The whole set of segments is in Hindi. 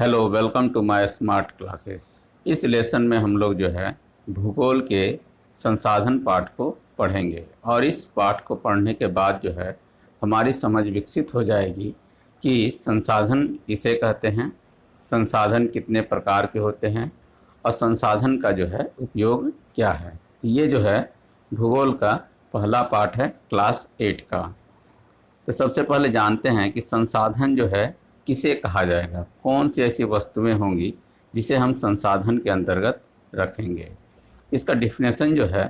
Hello, welcome to my smart classes. इस लेसन में हम लोग जो है भूगोल के संसाधन पाठ को पढ़ेंगे और इस पाठ को पढ़ने के बाद जो है हमारी समझ विकसित हो जाएगी कि संसाधन किसे कहते हैं, संसाधन कितने प्रकार के होते हैं और संसाधन का जो है उपयोग क्या है। ये जो है भूगोल का पहला पाठ है क्लास 8 का। तो सबसे पहले जानते हैं कि संसाधन जो है किसे कहा जाएगा, कौन सी ऐसी वस्तुएं होंगी जिसे हम संसाधन के अंतर्गत रखेंगे। इसका डिफिनेशन जो है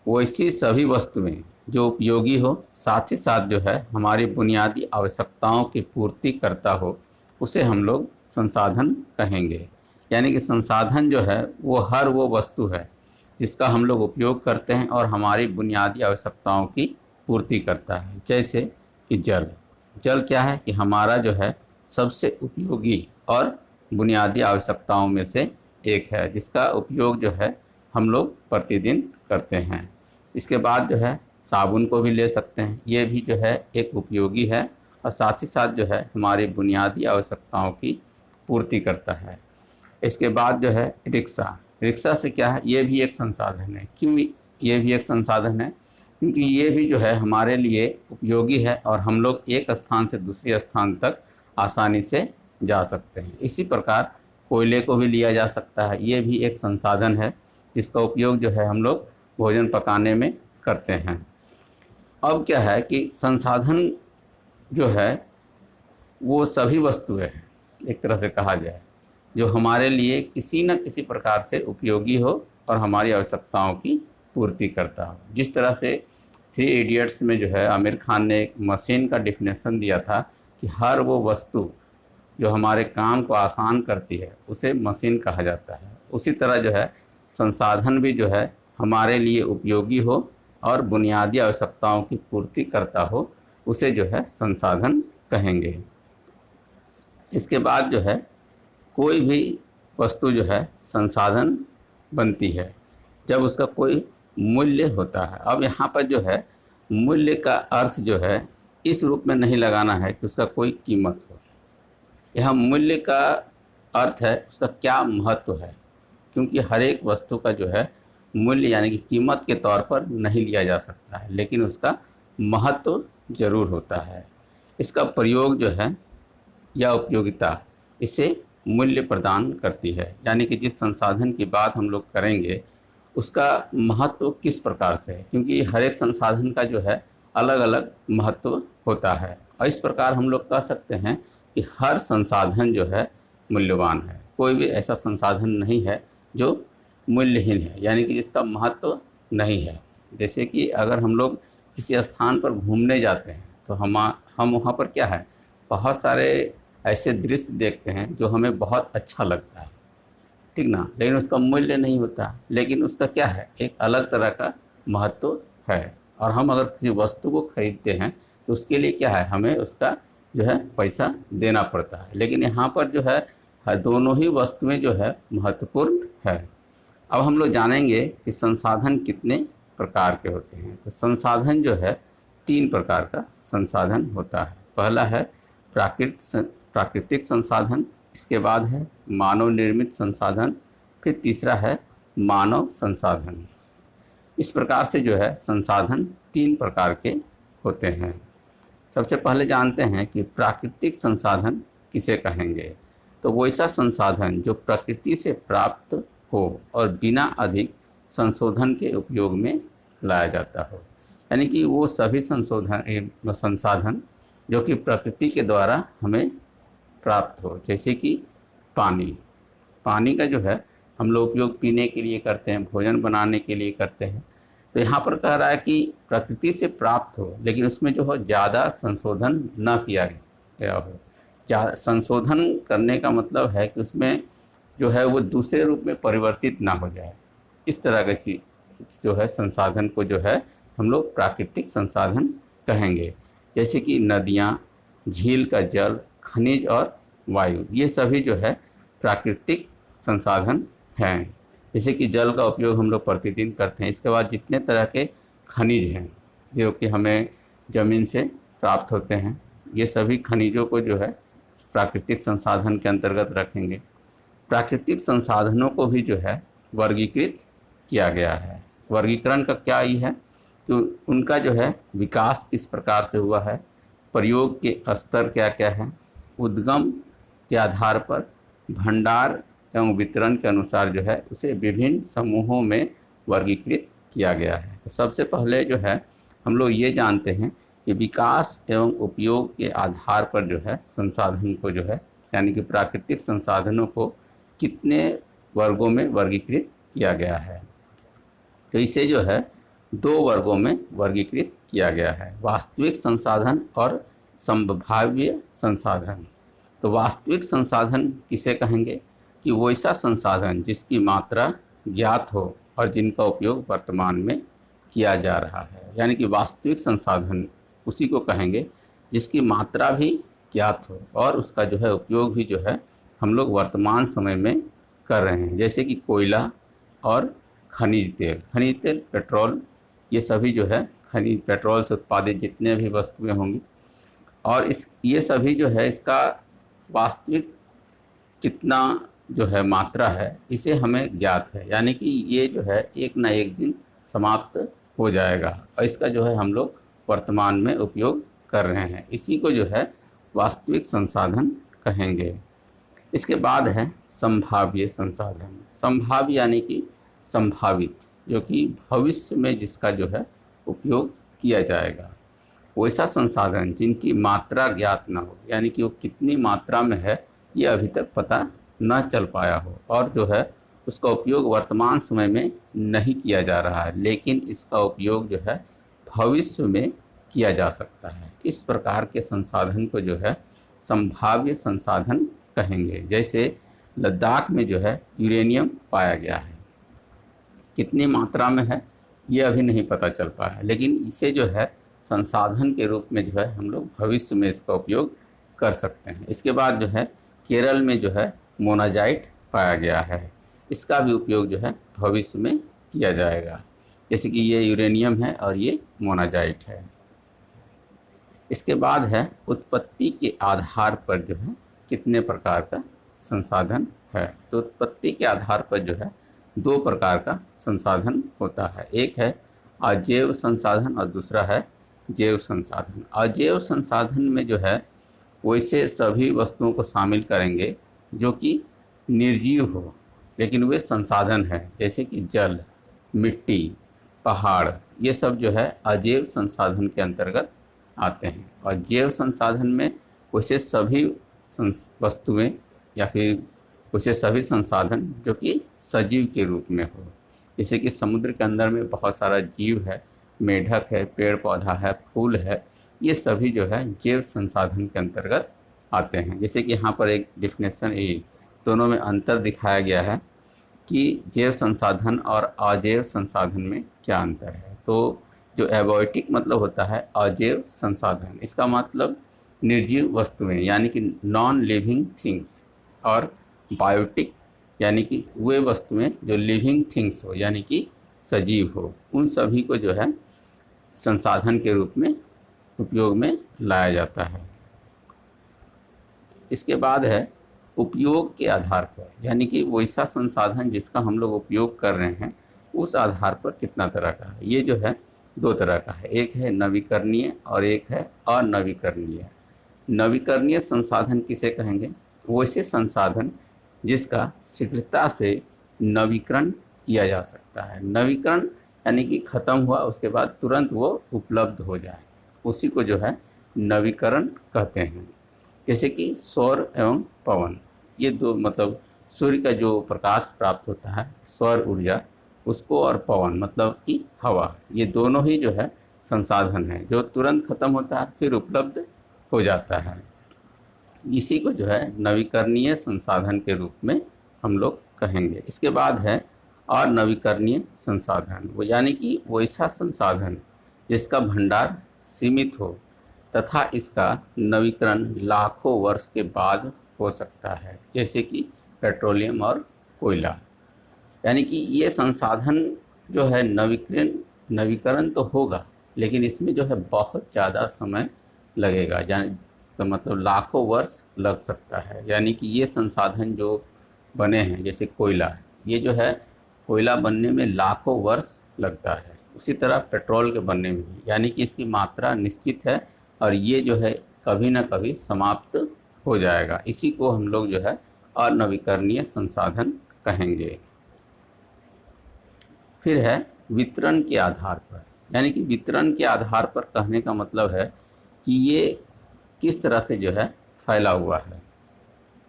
वो ऐसी सभी वस्तुएं जो उपयोगी हो, साथ ही साथ जो है हमारी बुनियादी आवश्यकताओं की पूर्ति करता हो, उसे हम लोग संसाधन कहेंगे। यानी कि संसाधन जो है वो हर वो वस्तु है जिसका हम लोग उपयोग करते हैं और हमारी बुनियादी आवश्यकताओं की पूर्ति करता है। जैसे कि जल क्या है कि हमारा जो है सबसे उपयोगी और बुनियादी आवश्यकताओं में से एक है, जिसका उपयोग जो है हम लोग प्रतिदिन करते हैं। इसके बाद जो है साबुन को भी ले सकते हैं, ये भी जो है एक उपयोगी है और साथ ही साथ जो है हमारी बुनियादी आवश्यकताओं की पूर्ति करता है। इसके बाद जो है रिक्शा से क्या है, ये भी एक संसाधन है। क्यों ये भी एक संसाधन है? क्योंकि ये भी जो है हमारे लिए उपयोगी है और हम लोग एक स्थान से दूसरे स्थान तक आसानी से जा सकते हैं। इसी प्रकार कोयले को भी लिया जा सकता है, ये भी एक संसाधन है जिसका उपयोग जो है हम लोग भोजन पकाने में करते हैं। अब क्या है कि संसाधन जो है वो सभी वस्तुएं हैं, एक तरह से कहा जाए, जो हमारे लिए किसी न किसी प्रकार से उपयोगी हो और हमारी आवश्यकताओं की पूर्ति करता हो। जिस तरह से 3 इडियट्स में जो है आमिर खान ने एक मशीन का डिफिनेशन दिया था कि हर वो वस्तु जो हमारे काम को आसान करती है उसे मशीन कहा जाता है, उसी तरह जो है संसाधन भी जो है हमारे लिए उपयोगी हो और बुनियादी आवश्यकताओं की पूर्ति करता हो, उसे जो है संसाधन कहेंगे। इसके बाद जो है कोई भी वस्तु जो है संसाधन बनती है जब उसका कोई मूल्य होता है। अब यहाँ पर जो है मूल्य का अर्थ जो है इस रूप में नहीं लगाना है कि उसका कोई कीमत हो। यह मूल्य का अर्थ है उसका क्या महत्व है, क्योंकि हर एक वस्तु का जो है मूल्य यानी कि कीमत के तौर पर नहीं लिया जा सकता है, लेकिन उसका महत्व जरूर होता है। इसका प्रयोग जो है या उपयोगिता इसे मूल्य प्रदान करती है। यानी कि जिस संसाधन की बात हम लोग करेंगे उसका महत्व किस प्रकार से है, क्योंकि हर एक संसाधन का जो है अलग अलग महत्व होता है। और इस प्रकार हम लोग कह सकते हैं कि हर संसाधन जो है मूल्यवान है। कोई भी ऐसा संसाधन नहीं है जो मूल्यहीन है, यानी कि जिसका महत्व नहीं है। जैसे कि अगर हम लोग किसी स्थान पर घूमने जाते हैं तो हम वहाँ पर क्या है, बहुत सारे ऐसे दृश्य देखते हैं जो हमें बहुत अच्छा लगता है, ठीक ना, लेकिन उसका मूल्य नहीं होता। लेकिन उसका क्या है, एक अलग तरह का महत्व है। और हम अगर किसी वस्तु को खरीदते हैं तो उसके लिए क्या है, हमें उसका जो है पैसा देना पड़ता है। लेकिन यहाँ पर जो है दोनों ही वस्तुएं जो है महत्वपूर्ण है। अब हम लोग जानेंगे कि संसाधन कितने प्रकार के होते हैं। तो संसाधन जो है 3 प्रकार का संसाधन होता है। पहला है प्राकृतिक संसाधन, इसके बाद है मानव निर्मित संसाधन, फिर तीसरा है मानव संसाधन। इस प्रकार से जो है संसाधन 3 प्रकार के होते हैं। सबसे पहले जानते हैं कि प्राकृतिक संसाधन किसे कहेंगे। तो वो ऐसा संसाधन जो प्रकृति से प्राप्त हो और बिना अधिक संशोधन के उपयोग में लाया जाता हो। यानी कि वो सभी संसाधन जो कि प्रकृति के द्वारा हमें प्राप्त हो। जैसे कि पानी का जो है हम लोग उपयोग पीने के लिए करते हैं, भोजन बनाने के लिए करते हैं। तो यहाँ पर कह रहा है कि प्रकृति से प्राप्त हो, लेकिन उसमें जो हो ज़्यादा संशोधन न किया गया हो। संशोधन करने का मतलब है कि उसमें जो है वो दूसरे रूप में परिवर्तित ना हो जाए। इस तरह की चीज़ जो है संसाधन को जो है हम लोग प्राकृतिक संसाधन कहेंगे। जैसे कि नदियाँ, झील का जल, खनिज और वायु, ये सभी जो है प्राकृतिक संसाधन हैं। जैसे कि जल का उपयोग हम लोग प्रतिदिन करते हैं। इसके बाद जितने तरह के खनिज हैं जो कि हमें ज़मीन से प्राप्त होते हैं, ये सभी खनिजों को जो है प्राकृतिक संसाधन के अंतर्गत रखेंगे। प्राकृतिक संसाधनों को भी जो है वर्गीकृत किया गया है। वर्गीकरण का क्या ही है, तो उनका जो है विकास किस प्रकार से हुआ है, प्रयोग के स्तर क्या क्या है, उद्गम के आधार पर भंडार एवं वितरण के अनुसार जो है उसे विभिन्न समूहों में वर्गीकृत किया गया है। तो सबसे पहले जो है हम लोग ये जानते हैं कि विकास एवं उपयोग के आधार पर जो है संसाधन को जो है यानी कि प्राकृतिक संसाधनों को कितने वर्गों में वर्गीकृत किया गया है। तो इसे जो है 2 वर्गों में वर्गीकृत किया गया है, वास्तविक संसाधन और संभाव्य संसाधन। तो वास्तविक संसाधन किसे कहेंगे कि वैसा संसाधन जिसकी मात्रा ज्ञात हो और जिनका उपयोग वर्तमान में किया जा रहा है, यानी कि वास्तविक संसाधन उसी को कहेंगे जिसकी मात्रा भी ज्ञात हो और उसका जो है उपयोग भी जो है हम लोग वर्तमान समय में कर रहे हैं। जैसे कि कोयला और खनिज तेल, पेट्रोल, ये सभी जो है खनिज पेट्रोल से उत्पादित जितने भी वस्तुएं होंगी और ये सभी जो है इसका वास्तविक कितना जो है मात्रा है इसे हमें ज्ञात है, यानी कि ये जो है एक ना एक दिन समाप्त हो जाएगा और इसका जो है हम लोग वर्तमान में उपयोग कर रहे हैं। इसी को जो है वास्तविक संसाधन कहेंगे। इसके बाद है संभाव्य संसाधन। संभाव्य यानी कि संभावित, जो कि भविष्य में जिसका जो है उपयोग किया जाएगा। वैसा संसाधन जिनकी मात्रा ज्ञात ना हो, यानी कि वो कितनी मात्रा में है ये अभी तक पता न चल पाया हो और जो है उसका उपयोग वर्तमान समय में नहीं किया जा रहा है, लेकिन इसका उपयोग जो है भविष्य में किया जा सकता है। इस प्रकार के संसाधन को जो है संभाव्य संसाधन कहेंगे। जैसे लद्दाख में जो है यूरेनियम पाया गया है, कितनी मात्रा में है ये अभी नहीं पता चल पाया, लेकिन इसे जो है संसाधन के रूप में जो है हम लोग भविष्य में इसका उपयोग कर सकते हैं। इसके बाद जो है केरल में जो है मोनाजाइट पाया गया है, इसका भी उपयोग जो है भविष्य में किया जाएगा। जैसे कि ये यूरेनियम है और ये मोनाजाइट है। इसके बाद है उत्पत्ति के आधार पर जो है कितने प्रकार का संसाधन है। तो उत्पत्ति के आधार पर जो है 2 प्रकार का संसाधन होता है, एक है अजैव संसाधन और दूसरा है जैव संसाधन। अजैव संसाधन में जो है वैसे सभी वस्तुओं को शामिल करेंगे जो कि निर्जीव हो लेकिन वे संसाधन हैं, जैसे कि जल, मिट्टी, पहाड़, ये सब जो है अजैव संसाधन के अंतर्गत आते हैं। और जैव संसाधन में वैसे सभी वस्तुएं या फिर वैसे सभी संसाधन जो कि सजीव के रूप में हो, जैसे कि समुद्र के अंदर में बहुत सारा जीव है, मेढक है, पेड़ पौधा है, फूल है, ये सभी जो है जैव संसाधन के अंतर्गत आते हैं। जैसे कि यहाँ पर एक डिफिनेशन दोनों में अंतर दिखाया गया है कि जैव संसाधन और अजैव संसाधन में क्या अंतर है। तो जो एबॉयटिक मतलब होता है अजैव संसाधन, इसका मतलब निर्जीव वस्तुएं यानी कि नॉन लिविंग थिंग्स, और बायोटिक यानी कि वे वस्तुएं जो लिविंग थिंग्स हो यानी कि सजीव हो, उन सभी को जो है संसाधन के रूप में उपयोग में लाया जाता है। इसके बाद है उपयोग के आधार पर, यानी कि वैसा संसाधन जिसका हम लोग उपयोग कर रहे हैं उस आधार पर कितना तरह का है। ये जो है 2 तरह का है, एक है नवीकरणीय और एक है अनवीकरणीय। नवीकरणीय संसाधन किसे कहेंगे? वैसे संसाधन जिसका शीघ्रता से नवीकरण किया जा सकता है। नवीकरण यानी कि ख़त्म हुआ उसके बाद तुरंत वो उपलब्ध हो जाए, उसी को जो है नवीकरण कहते हैं। जैसे कि सौर एवं पवन, ये 2 मतलब सूर्य का जो प्रकाश प्राप्त होता है सौर ऊर्जा उसको, और पवन मतलब कि हवा, ये दोनों ही जो है संसाधन है जो तुरंत ख़त्म होता है फिर उपलब्ध हो जाता है। इसी को जो है नवीकरणीय संसाधन के रूप में हम लोग कहेंगे। इसके बाद है अनवीकरणीय संसाधन, वो यानी कि वैसा संसाधन जिसका भंडार सीमित हो तथा इसका नवीकरण लाखों वर्ष के बाद हो सकता है, जैसे कि पेट्रोलियम और कोयला। यानी कि ये संसाधन जो है नवीकरण तो होगा लेकिन इसमें जो है बहुत ज़्यादा समय लगेगा, तो मतलब लाखों वर्ष लग सकता है। यानी कि ये संसाधन जो बने हैं, जैसे कोयला, ये जो है कोयला बनने में लाखों वर्ष लगता है। उसी तरह पेट्रोल के बनने में भी, यानी कि इसकी मात्रा निश्चित है और ये जो है कभी ना कभी समाप्त हो जाएगा। इसी को हम लोग जो है अनवीकरणीय संसाधन कहेंगे। फिर है वितरण के आधार पर, यानी कि वितरण के आधार पर कहने का मतलब है कि ये किस तरह से जो है फैला हुआ है।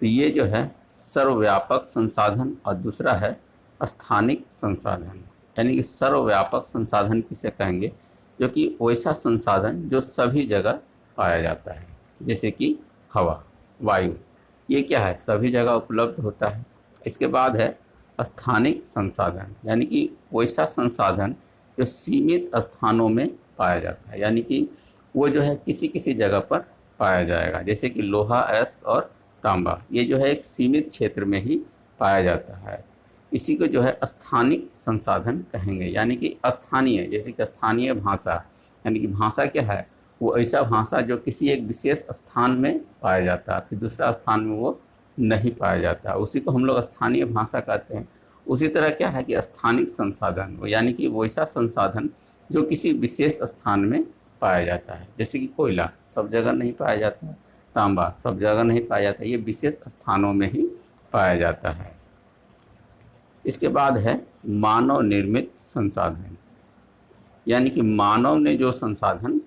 तो ये जो है सर्वव्यापक संसाधन और दूसरा है स्थानिक संसाधन। यानी कि सर्वव्यापक संसाधन किसे कहेंगे, जो कि वैसा संसाधन जो सभी जगह पाया जाता है, जैसे कि हवा, वायु, ये क्या है सभी जगह उपलब्ध होता है। इसके बाद है स्थानिक संसाधन, यानी कि वैसा संसाधन जो सीमित स्थानों में पाया जाता है, यानी कि वो जो है किसी किसी जगह पर पाया जाएगा, जैसे कि लोहा, अयस्क और तांबा, ये जो है एक सीमित क्षेत्र में ही पाया जाता है। इसी को जो है स्थानिक संसाधन कहेंगे, यानी कि स्थानीय, जैसे कि स्थानीय भाषा, यानी कि भाषा क्या है, वो ऐसा भाषा जो किसी एक विशेष स्थान में पाया जाता है, फिर दूसरा स्थान में वो नहीं पाया जाता, उसी को हम लोग स्थानीय भाषा कहते हैं। उसी तरह क्या है कि स्थानिक संसाधन, यानी कि वैसा संसाधन जो किसी विशेष स्थान में पाया जाता है, जैसे कि कोयला सब जगह नहीं पाया जाता है, तांबा सब जगह नहीं पाया जाता, ये विशेष स्थानों में ही पाया जाता है। इसके बाद है मानव निर्मित संसाधन, यानी कि मानव ने जो संसाधन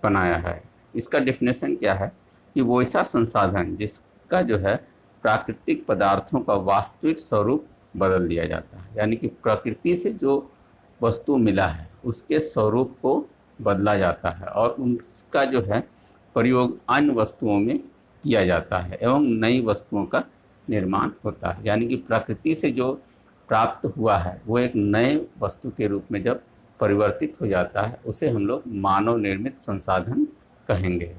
बनाया है, इसका डेफिनेशन क्या है कि वो ऐसा संसाधन जिसका जो है प्राकृतिक पदार्थों का वास्तविक स्वरूप बदल दिया जाता है, यानी कि प्रकृति से जो वस्तु मिला है उसके स्वरूप को बदला जाता है और उसका जो है प्रयोग अन्य वस्तुओं में किया जाता है एवं नई वस्तुओं का निर्माण होता है। यानी कि प्रकृति से जो प्राप्त हुआ है वो एक नए वस्तु के रूप में जब परिवर्तित हो जाता है, उसे हम लोग मानव निर्मित संसाधन कहेंगे।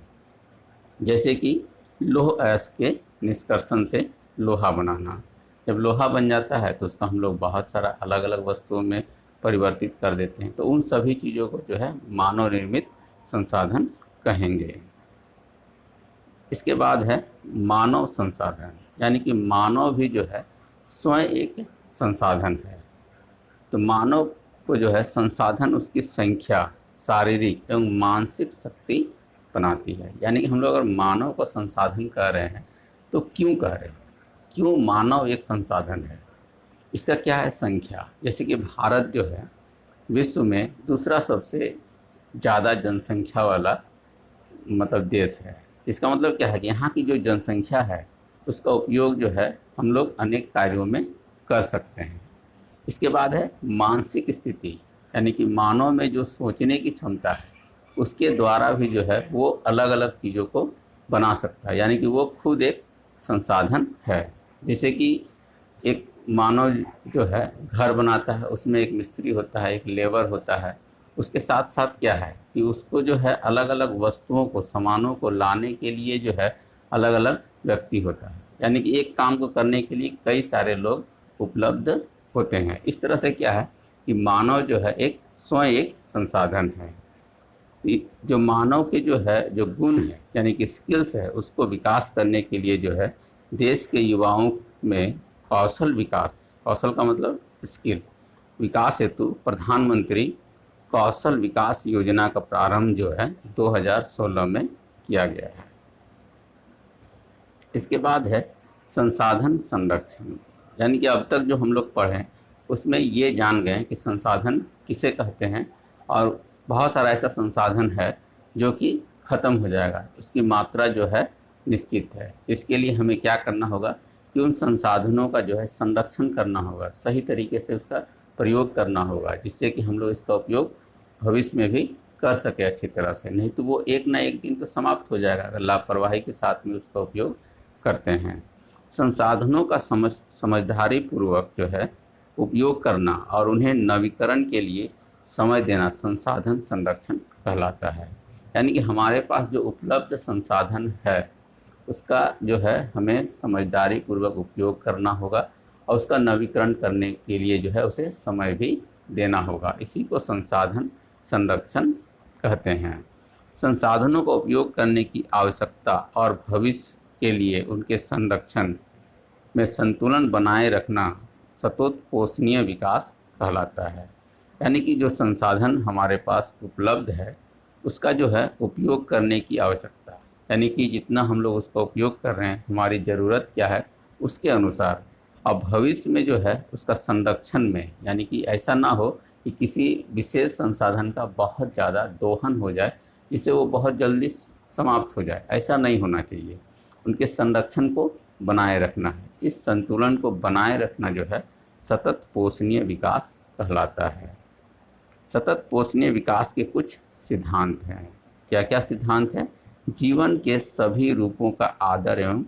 जैसे कि लौह अयस्क के निष्कर्षण से लोहा बनाना, जब लोहा बन जाता है तो उसका हम लोग बहुत सारा अलग अलग वस्तुओं में परिवर्तित कर देते हैं, तो उन सभी चीज़ों को जो है मानव निर्मित संसाधन कहेंगे। इसके बाद है मानव संसाधन, यानी कि मानव भी जो है स्वयं एक संसाधन है। तो मानव को जो है संसाधन उसकी संख्या, शारीरिक एवं मानसिक शक्ति बनाती है। यानी कि हम लोग अगर मानव को संसाधन कह रहे हैं तो क्यों कह रहे हैं, क्यों मानव एक संसाधन है, इसका क्या है संख्या। जैसे कि भारत जो है विश्व में दूसरा सबसे ज़्यादा जनसंख्या वाला मतलब देश है। इसका मतलब क्या है कि यहाँ की जो जनसंख्या है उसका उपयोग जो है हम लोग अनेक कार्यों में कर सकते हैं। इसके बाद है मानसिक स्थिति, यानी कि मानव में जो सोचने की क्षमता है उसके द्वारा भी जो है वो अलग अलग चीज़ों को बना सकता है, यानी कि वो खुद एक संसाधन है। जैसे कि एक मानव जो है घर बनाता है, उसमें एक मिस्त्री होता है, एक लेबर होता है, उसके साथ साथ क्या है कि उसको जो है अलग अलग वस्तुओं को, सामानों को लाने के लिए जो है अलग अलग व्यक्ति होता है। यानी कि एक काम को करने के लिए कई सारे लोग उपलब्ध होते हैं। इस तरह से क्या है कि मानव जो है एक स्वयं एक संसाधन है। जो मानव के जो है जो गुण है यानी कि स्किल्स है, उसको विकास करने के लिए जो है देश के युवाओं में कौशल विकास, कौशल का मतलब स्किल विकास हेतु प्रधानमंत्री कौशल विकास योजना का प्रारंभ जो है 2016 में किया गया है। इसके बाद है संसाधन संरक्षण, यानी कि अब तक जो हम लोग पढ़ें उसमें ये जान गए कि संसाधन किसे कहते हैं और बहुत सारा ऐसा संसाधन है जो कि ख़त्म हो जाएगा, उसकी मात्रा जो है निश्चित है। इसके लिए हमें क्या करना होगा कि उन संसाधनों का जो है संरक्षण करना होगा, सही तरीके से उसका प्रयोग करना होगा, जिससे कि हम लोग इसका उपयोग भविष्य में भी कर सके अच्छी तरह से। नहीं तो वो एक ना एक दिन तो समाप्त हो जाएगा अगर लापरवाही के साथ में उसका उपयोग करते हैं। संसाधनों का समझदारी पूर्वक जो है उपयोग करना और उन्हें नवीकरण के लिए समय देना संसाधन संरक्षण कहलाता है। यानी कि हमारे पास जो उपलब्ध संसाधन है उसका जो है हमें समझदारी पूर्वक उपयोग करना होगा और उसका नवीकरण करने के लिए जो है उसे समय भी देना होगा। इसी को संसाधन संरक्षण कहते हैं। संसाधनों का उपयोग करने की आवश्यकता और भविष्य के लिए उनके संरक्षण में संतुलन बनाए रखना सततपोषणीय विकास कहलाता है। यानी कि जो संसाधन हमारे पास उपलब्ध है उसका जो है उपयोग करने की आवश्यकता, यानी कि जितना हम लोग उसका उपयोग कर रहे हैं, हमारी ज़रूरत क्या है उसके अनुसार, और भविष्य में जो है उसका संरक्षण में, यानी कि ऐसा ना हो कि किसी विशेष संसाधन का बहुत ज़्यादा दोहन हो जाए जिससे वो बहुत जल्दी समाप्त हो जाए, ऐसा नहीं होना चाहिए। उनके संरक्षण को बनाए रखना है। इस संतुलन को बनाए रखना जो है सतत पोषणीय विकास कहलाता है। सतत पोषणीय विकास के कुछ सिद्धांत हैं। क्या क्या सिद्धांत हैं? जीवन के सभी रूपों का आदर एवं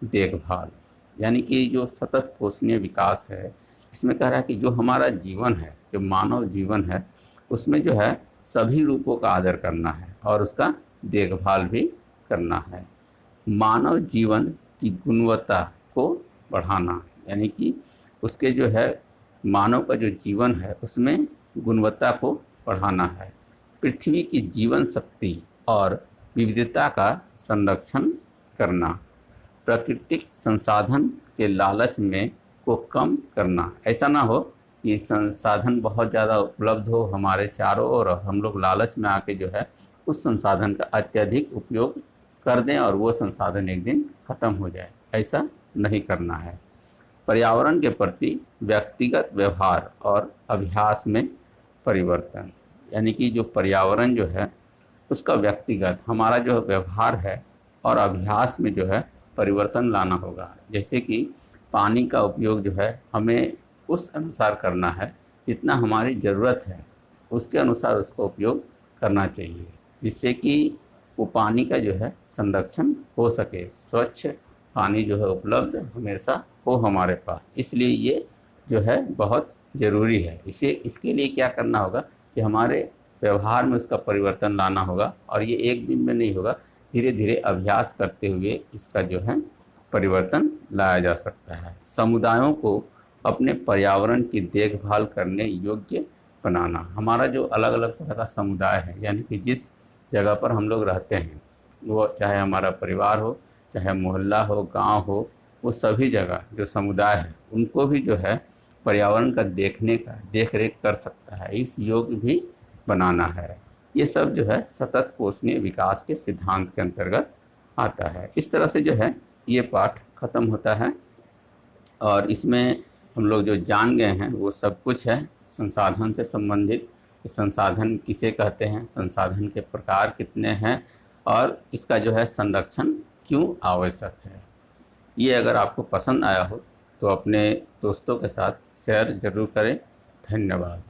देखभाल, यानी कि जो सतत पोषणीय विकास है इसमें कह रहा है कि जो हमारा जीवन है, जो मानव जीवन है, उसमें जो है सभी रूपों का आदर करना है और उसका देखभाल भी करना है। मानव जीवन की गुणवत्ता को बढ़ाना, यानी कि उसके जो है मानव का जो जीवन है उसमें गुणवत्ता को बढ़ाना है। पृथ्वी की जीवन शक्ति और विविधता का संरक्षण करना, प्राकृतिक संसाधन के लालच में को कम करना। ऐसा ना हो कि संसाधन बहुत ज़्यादा उपलब्ध हो हमारे चारों ओर, हम लोग लालच में आके जो है उस संसाधन का अत्यधिक उपयोग कर दें और वो संसाधन एक दिन ख़त्म हो जाए, ऐसा नहीं करना है। पर्यावरण के प्रति व्यक्तिगत व्यवहार और अभ्यास में परिवर्तन, यानी कि जो पर्यावरण जो है उसका व्यक्तिगत हमारा जो व्यवहार है और अभ्यास में जो है परिवर्तन लाना होगा। जैसे कि पानी का उपयोग जो है हमें उस अनुसार करना है जितना हमारी ज़रूरत है, उसके अनुसार उसका उपयोग करना चाहिए, जिससे कि वो पानी का जो है संरक्षण हो सके, स्वच्छ पानी जो है उपलब्ध हमेशा हो हमारे पास। इसलिए ये जो है बहुत ज़रूरी है। इसके लिए क्या करना होगा कि हमारे व्यवहार में उसका परिवर्तन लाना होगा, और ये एक दिन में नहीं होगा, धीरे धीरे अभ्यास करते हुए इसका जो है परिवर्तन लाया जा सकता है। समुदायों को अपने पर्यावरण की देखभाल करने योग्य बनाना, हमारा जो अलग अलग तरह का समुदाय है, यानी कि जिस जगह पर हम लोग रहते हैं, वो चाहे हमारा परिवार हो, चाहे मोहल्ला हो, गांव हो, वो सभी जगह जो समुदाय है उनको भी जो है पर्यावरण का देख रेख कर सकता है, इस योग्य भी बनाना है। ये सब जो है सतत पोषणीय विकास के सिद्धांत के अंतर्गत आता है। इस तरह से जो है ये पाठ खत्म होता है और इसमें हम लोग जो जान गए हैं वो सब कुछ है संसाधन से संबंधित। संसाधन किसे कहते हैं, संसाधन के प्रकार कितने हैं और इसका जो है संरक्षण क्यों आवश्यक है। ये अगर आपको पसंद आया हो तो अपने दोस्तों के साथ शेयर ज़रूर करें। धन्यवाद।